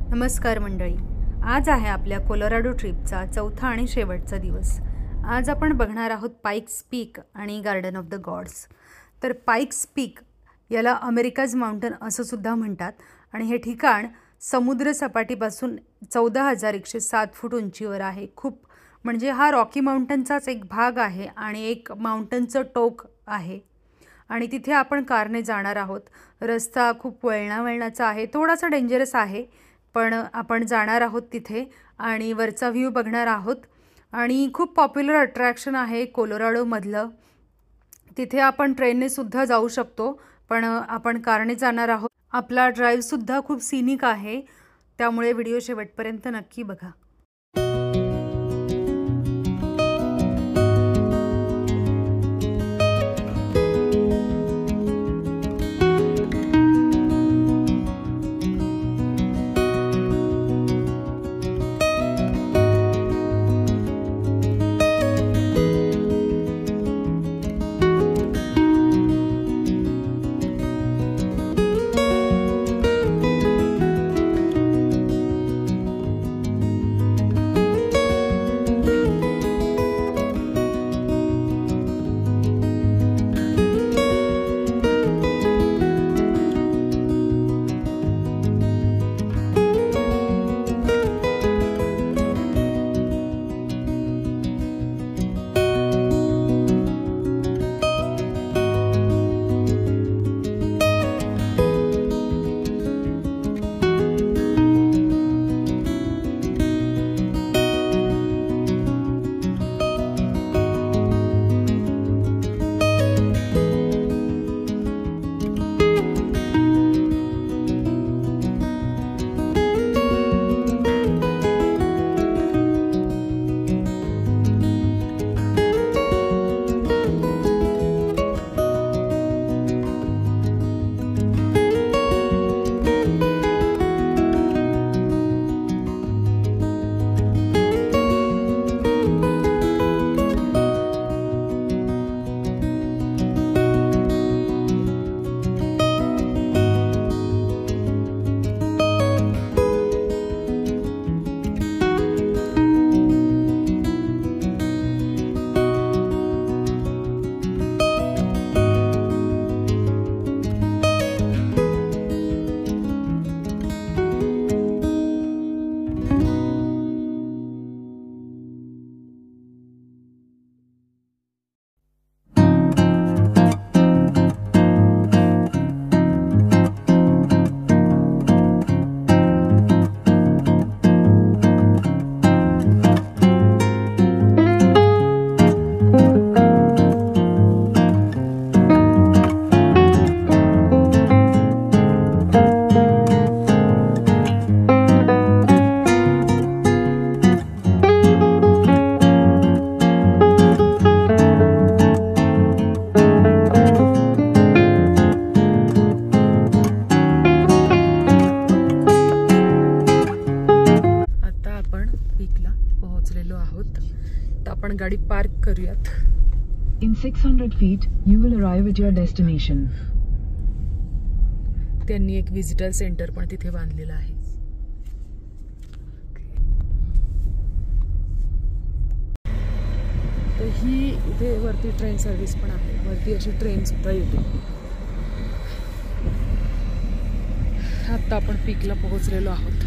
नमस्कार मंडळी, आज आहे आपल्या कोलोराडो ट्रिपचा चौथा आणि शेवटचा दिवस। आज आपण बघणार आहोत पाइक्स पीक आणि गार्डन ऑफ द गॉड्स। तर पाइक्स पीक याला अमेरिकाज माउंटन असं सुद्धा म्हणतात आणि हे ठिकाण समुद्र सपाटीपासून 14,107 फूट उंचीवर आहे। खूप म्हणजे हा रॉकी माउंटनचाच एक भाग आहे आणि एक माउंटनचं टोक आहे आणि तिथे आपण कारने जाणार आहोत। रस्ता खूप वळणावळणाचा आहे, थोडासा डेंजरस आहे, पण आपण जाणार आहोत तिथे आणि वरचा व्ह्यू बघणार आहोत। आणि खूप पॉप्युलर अट्रॅक्शन आहे कोलोराडो मधलं। तिथे आपण ट्रेनने सुद्धा जाऊ शकतो, पण आपण कारने जाणार आहोत। आपला ड्राइव्ह सुद्धा खूप सिनिक आहे, त्यामुळे व्हिडिओ शेवटपर्यंत नक्की बघा। आपण गाडी पार्क करूयात। In 600 feet, you will arrive at your destination. त्यांनी एक विजिटर सेंटर पण तिथे बांधलेलं आहे। तर ही इथे वरती ट्रेन सर्व्हिस पण आहे, वरती अशी ट्रेन सुद्धा येते। आता आपण पीकला पोहोचलेलो आहोत।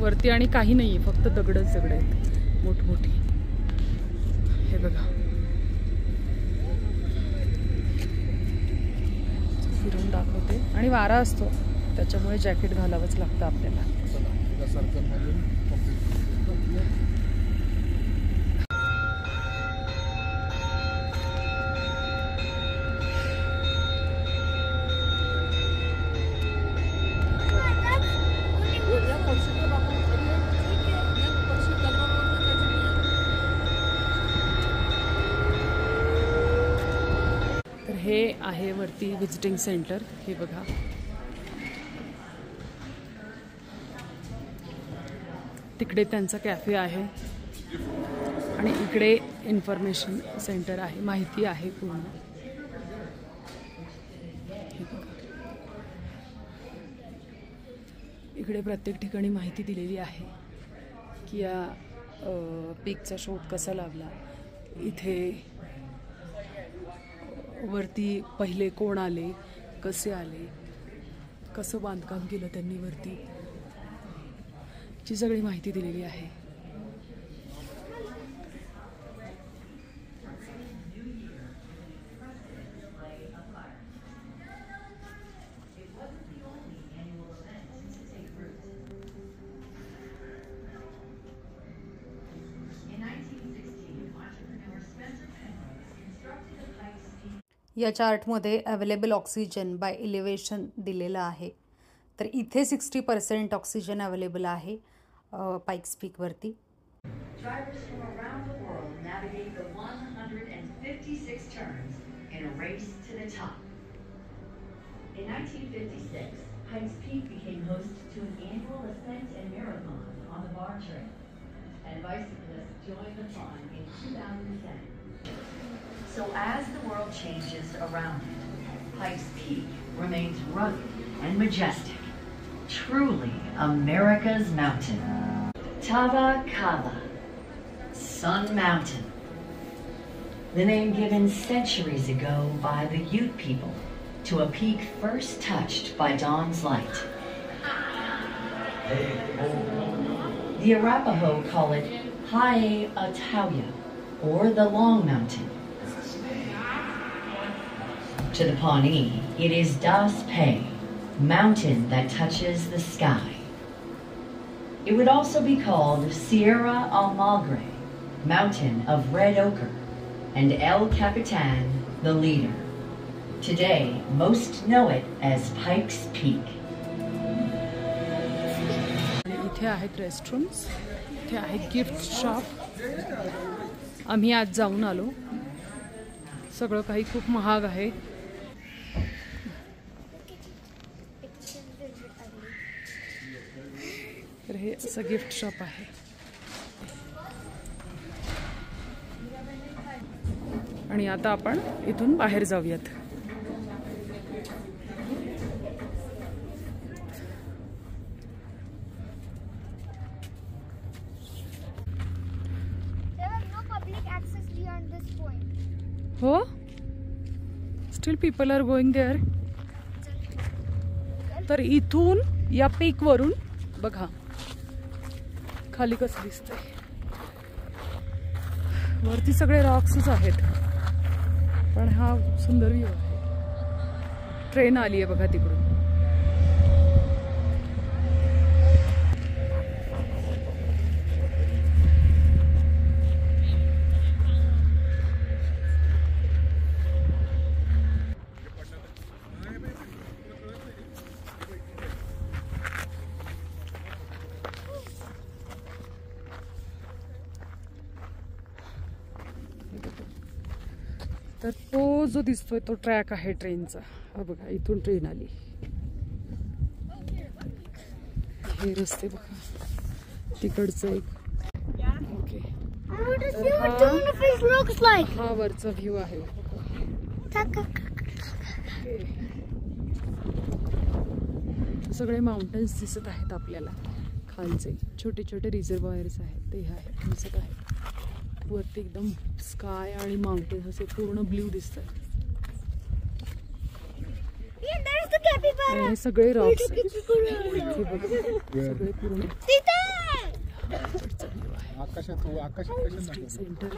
वरती आणि काही नाहीये, फक्त दगडच दगड आहेत मोठमोठी। हे बघा, फिरून दाखवते आणि वारा असतो त्याच्यामुळे जॅकेट घालावंच लागतं आपल्याला। हे आहे वरती विजिटिंग सेंटर, हे बघा। तिकडे त्यांचा कॅफे आहे आणि इकडे इन्फॉर्मेशन सेंटर आहे, माहिती आहे पूर्ण। इकडे प्रत्येक ठिकाणी माहिती दिलेली आहे की या पीकचा शोध कसा लागला, इथे वरती पहिले कोण आले, कसे आले, कसं बांधकाम केलं त्यांनी वरती, ची सगळी माहिती दिलेली आहे. या चार्टमध्ये अवेलेबल ऑक्सिजन बाय इलेव्हेशन दिलेलं आहे. तर इथे 60% ऑक्सिजन अवेलेबल आहे Pikes पीकवरती. Drivers from around the world navigate the 156 turns in a race to the top. In 1956, Pikes Peak became host to an annual ascent and marathon on the Bar Trail, and bicyclists joined the fun in 2010. So as the world changes around it, Pikes Peak remains rugged and majestic, truly America's mountain. Tava Kava, Sun Mountain. The name given centuries ago by the Ute people to a peak first touched by dawn's light. The Arapaho call it Hi'e'atauya, or the Long Mountain. To the Pawnee, it is Das Pe, mountain that touches the sky. It would also be called Sierra Almagre, mountain of red ochre, and El Capitan, the leader. Today, most know it as Pikes Peak. इथे आहेत रेस्टरूम्स, इथे आहे gift shop. आम्ही आज जाऊन आलो. सगळं काही खूप महाग आहे. तर हे असं गिफ्ट शॉप आहे. आणि आता आपण इथून बाहेर जाऊयात. हो, still people are going there. तर इथून या पीक वरून बघा खाली कसं दिसतंय. वरती सगळे रॉक्सच आहेत, पण हा सुंदर व्ह्यू आहे. ट्रेन आली आहे बघा तिकडून. तर तो जो दिसतोय तो ट्रॅक आहे ट्रेनचा. हा बघा, इथून ट्रेन आली. हे रस्ते बघा, तिकडचं एक. ओके, हा वरचा व्ह्यू आहे. सगळे माउंटन्स दिसत आहेत आपल्याला. खालचे छोटे छोटे रिझर्वायर्स आहेत ते आहेत दिसत आहेत. वरती एकदम स्काय आणि माउंटेन्स असे पूर्ण ब्ल्यू दिसतात. हे सगळे रॉक्स सगळे पूर्ण सेंटर.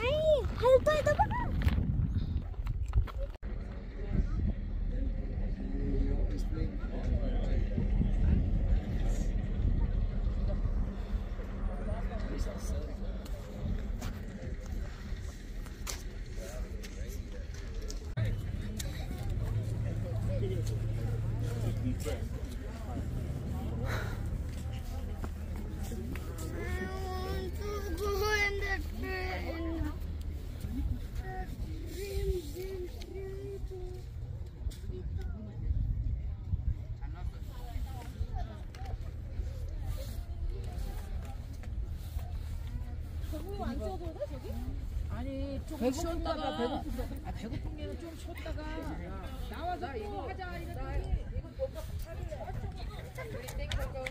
아니 조금 쉬었다가 배고픈 게는 좀 쉬었다가 나와서 이거 하자 이랬더니 이거 뭔가 우리 땡겨서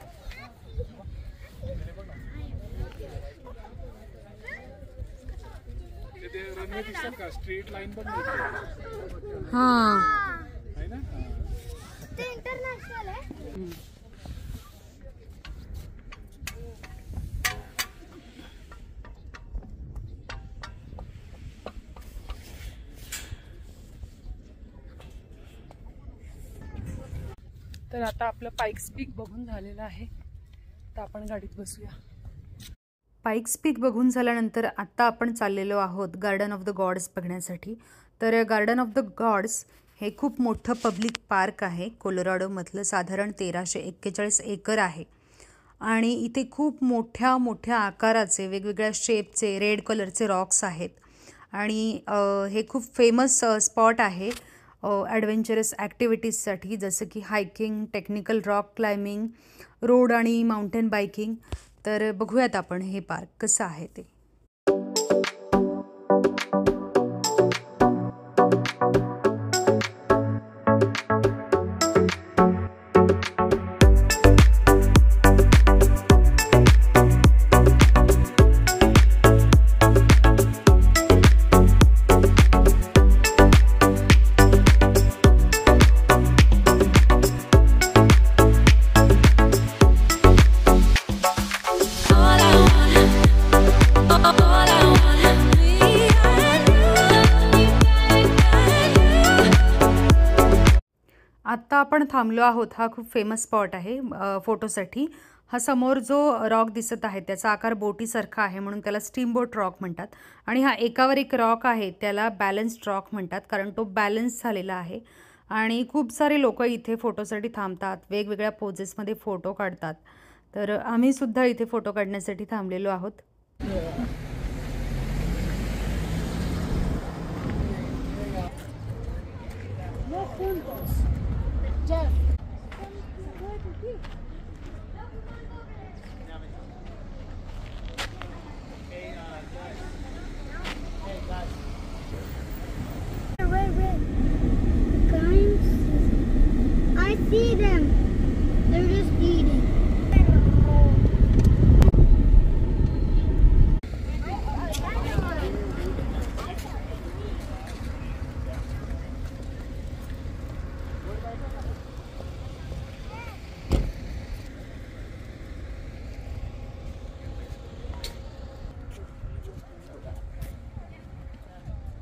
हे दिसतात का स्ट्रेट लाईन पण मिळते हां आहे ना. ते इंटरनॅशनल आहे. तर आता आपलं पाईक्स पीक बघून झालेलं आहे, तर आपण गाडीत बसूया. पाईक्स पीक बघून झाल्यानंतर आत्ता आपण चाललेलो आहोत गार्डन ऑफ द गॉड्स बघण्यासाठी. तर गार्डन ऑफ द गॉड्स हे खूप मोठं पब्लिक पार्क आहे कोलोराडोमधलं. साधारण 1341 एकर आहे आणि इथे खूप मोठ्या मोठ्या आकाराचे वेगवेगळ्या शेपचे रेड कलरचे रॉक्स आहेत आणि हे खूप फेमस स्पॉट आहे ॲडव्हेंचरस ॲक्टिव्हिटीजसाठी, जसं की hiking, technical rock climbing, road आणि माउंटेन बायकिंग. तर बघूयात आपण हे पार्क कसं आहे ते. आत्ता आपण थांबलो आहोत. हा खूप फेमस स्पॉट आहे फोटोसाठी. हा समोर जो रॉक दिसत आहे त्याचा आकार बोटीसारखा आहे म्हणून त्याला स्टीमबोट रॉक म्हणतात. आणि हा एकावर एक रॉक आहे त्याला बॅलन्स्ड रॉक म्हणतात, कारण तो बॅलन्स झालेला आहे. आणि खूप सारे लोक इथे फोटोसाठी थांबतात, वेगवेगळ्या पोजेसमध्ये फोटो काढतात. तर आम्ही सुद्धा इथे फोटो काढण्यासाठी थांबलेलो आहोत. I see them. They're just eating.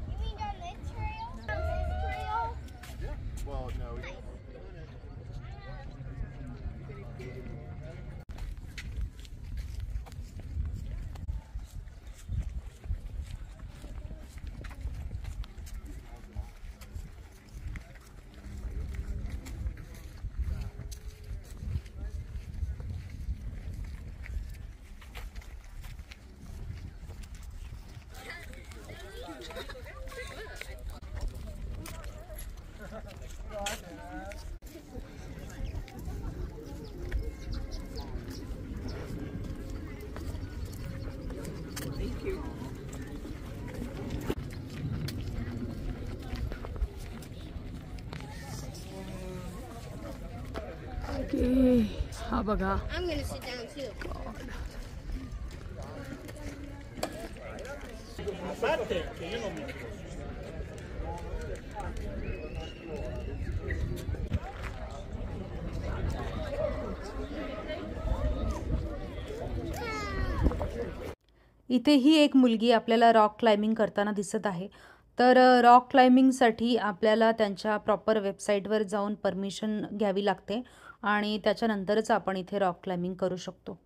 You mean on this trail? On this trail? Well, no. हा बघा. I'm gonna sit down too. इथेही एक मुलगी आपल्याला रॉक क्लाइम्बिंग करताना दिसत आहे. तर रॉक क्लाइम्बिंगसाठी आपल्याला त्यांच्या प्रॉपर वेबसाईटवर जाऊन परमिशन घ्यावी लागते आणि त्याच्यानंतरच आपण इथे रॉक क्लाइम्बिंग करू शकतो.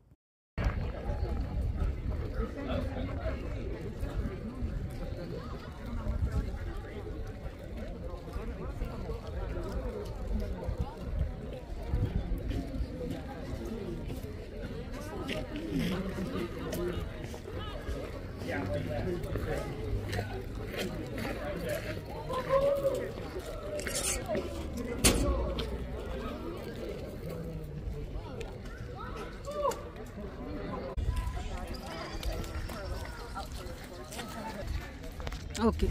ओके.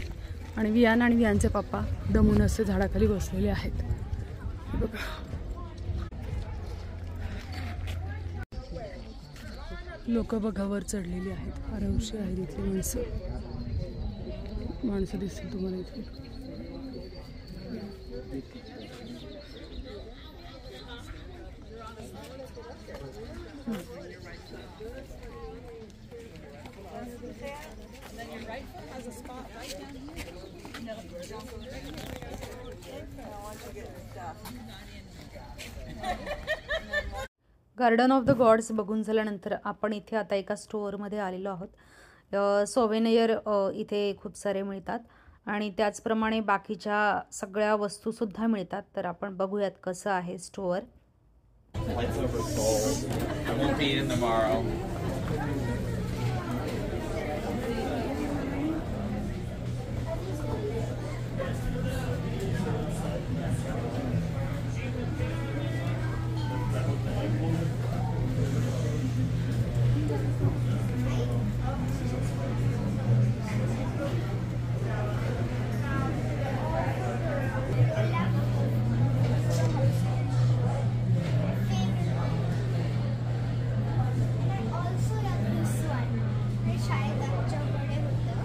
आणि वियान आणि वियानचे पप्पा दमून असे झाडाखाली बसलेले आहेत. हे बघा. लोक बघा वर चढलेली आहेत. आरामशी आहेत इथली माणसं. माणसं दिसतील तुम्हाला इथे. गार्डन ऑफ द गॉड्स बघून झाल्यानंतर आपण इथे आता एका स्टोअरमध्ये आलेलो आहोत. सोवेनियर इथे खूप सारे मिळतात आणि त्याचप्रमाणे बाकीच्या सगळ्या वस्तूसुद्धा मिळतात. तर आपण बघूयात कसं आहे store. Lights oversold. I won't be in tomorrow. Also love this one. हे शाळेत आमच्याकडे होतं.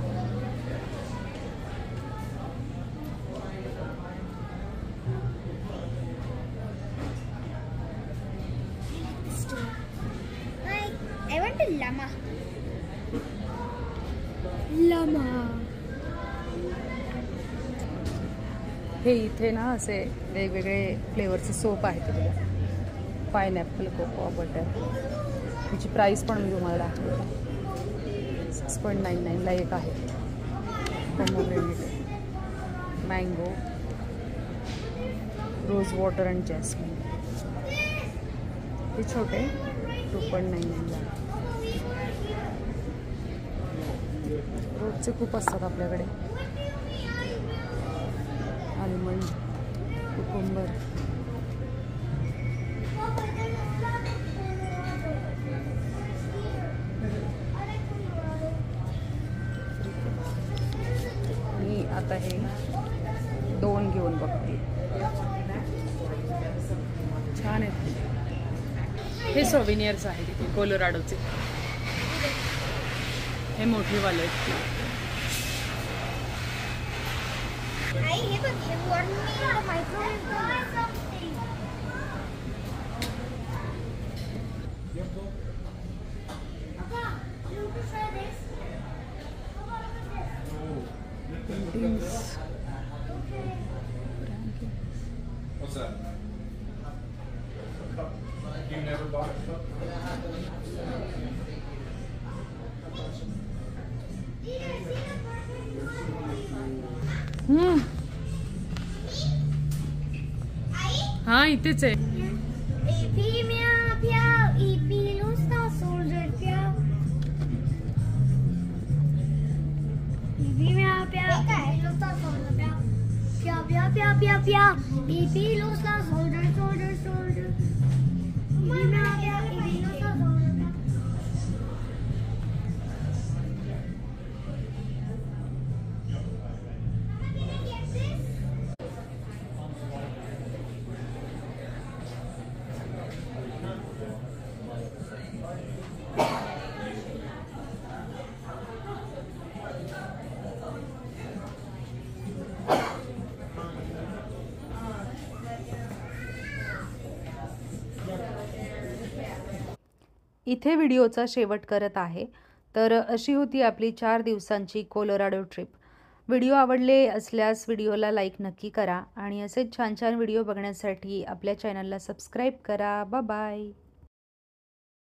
I want a llama. Llama. हे इथे ना असे वेगवेगळे फ्लेवरचे सोप आहेत तिथे. Pineapple, cocoa, butter. त्याची प्राईस पण मी तुम्हाला दाखवते. 6.99 ला एक आहे. Pomegranate, mango, rose water and jasmine. हे छोटे 2.99 ला. रोजचे खूप असतात आपल्याकडे. Almond, cucumber. मी आता हे 2 घेऊन बघते. छान आहेत. हे सोव्हिनियर्स आहेत इथे कोलोराडोचे. हे मोठेवाले आहेत. आई हे बघ हे वॉर्म मी microwave What's that? You never bought a cup? हा इथेच आहे. इथे व्हिडिओचा शेवट करत आहे. तर अशी होती आपली 4 दिवसांची कोलोराडो ट्रिप. व्हिडिओ आवडले असल्यास व्हिडिओला लाईक नक्की करा आणि असेच छान छान व्हिडिओ बघण्यासाठी आपल्या चॅनलला सबस्क्राईब करा. Bye bye.